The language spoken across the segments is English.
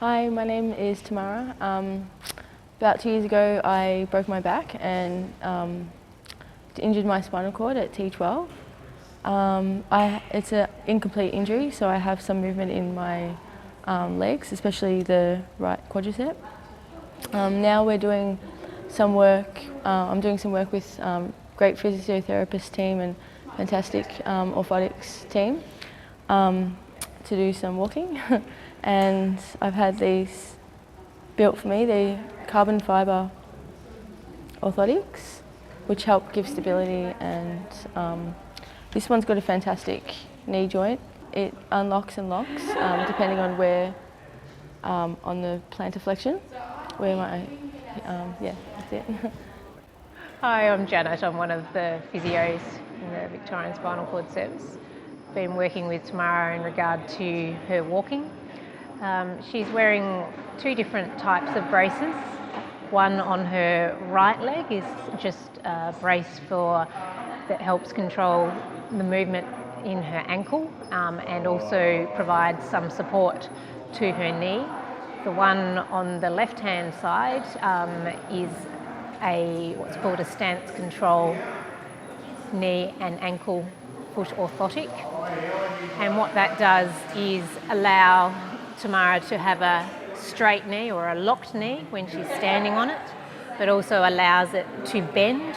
Hi, my name is Tamara. About 2 years ago I broke my back and injured my spinal cord at T12. It's an incomplete injury, so I have some movement in my legs, especially the right quadricep. Now we're doing some work, I'm doing some work with great physiotherapist team and fantastic orthotics team to do some walking. And I've had these built for me, the carbon fibre orthotics, which help give stability, and this one's got a fantastic knee joint. It unlocks and locks depending on where, on the plantar flexion, where my, yeah, that's it. Hi, I'm Janet. I'm one of the physios in the Victorian Spinal Cord Service. Been working with Tamara in regard to her walking. She's wearing two different types of braces. One on her right leg is just a brace that helps control the movement in her ankle and also provides some support to her knee. The one on the left-hand side is what's called a stance control knee and ankle foot orthotic, and what that does is allow Tamara to have a straight knee or a locked knee when she's standing on it, but also allows it to bend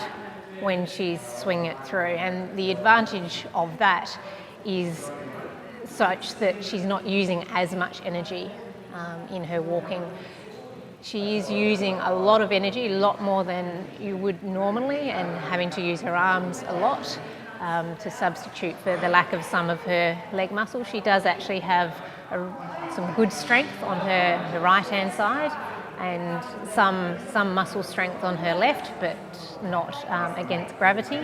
when she's swinging it through. And the advantage of that is such that she's not using as much energy in her walking. She is using a lot of energy, a lot more than you would normally, and having to use her arms a lot to substitute for the lack of some of her leg muscle. She does actually have some good strength on her right-hand side and some muscle strength on her left, but not against gravity.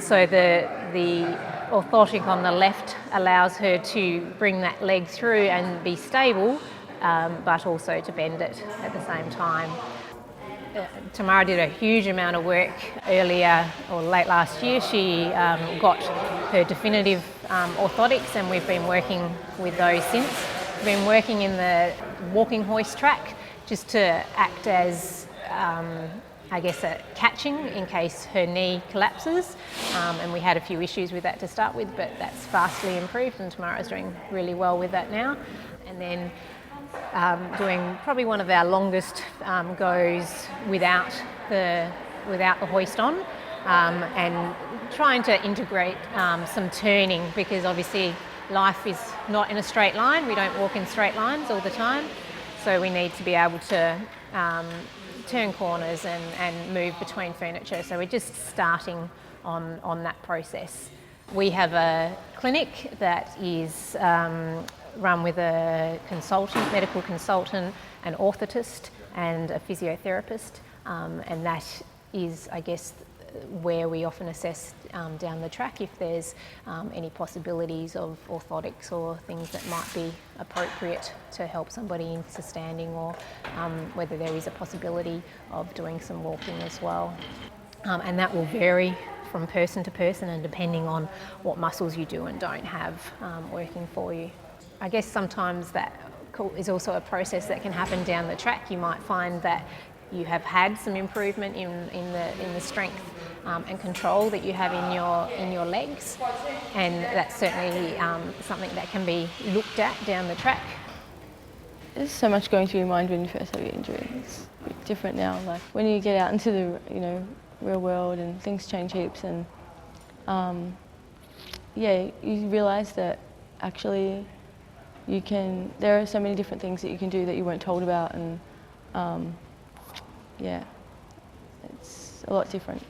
So the orthotic on the left allows her to bring that leg through and be stable, but also to bend it at the same time. Tamara did a huge amount of work earlier or late last year. She got her definitive orthotics, and we've been working with those since. We've been working in the walking hoist track just to act as I guess a catching in case her knee collapses, and we had a few issues with that to start with, but that's vastly improved and Tamara's doing really well with that now. And then doing probably one of our longest goes without the hoist on, and trying to integrate some turning, because obviously life is not in a straight line. We don't walk in straight lines all the time, so we need to be able to turn corners and move between furniture. So we're just starting on that process. We have a clinic that is run with a consultant, medical consultant, an orthotist and a physiotherapist, and that is, I guess, where we often assess down the track if there's any possibilities of orthotics or things that might be appropriate to help somebody into standing, or whether there is a possibility of doing some walking as well. And that will vary from person to person and depending on what muscles you do and don't have working for you. I guess sometimes that is also a process that can happen down the track. You might find that you have had some improvement in the strength and control that you have in your legs, and that's certainly something that can be looked at down the track. There's so much going through your mind when you first have your injury. It's a bit different now. Like when you get out into the real world and things change heaps, and yeah, you realise that actually there are so many different things that you can do that you weren't told about, and yeah, it's a lot different.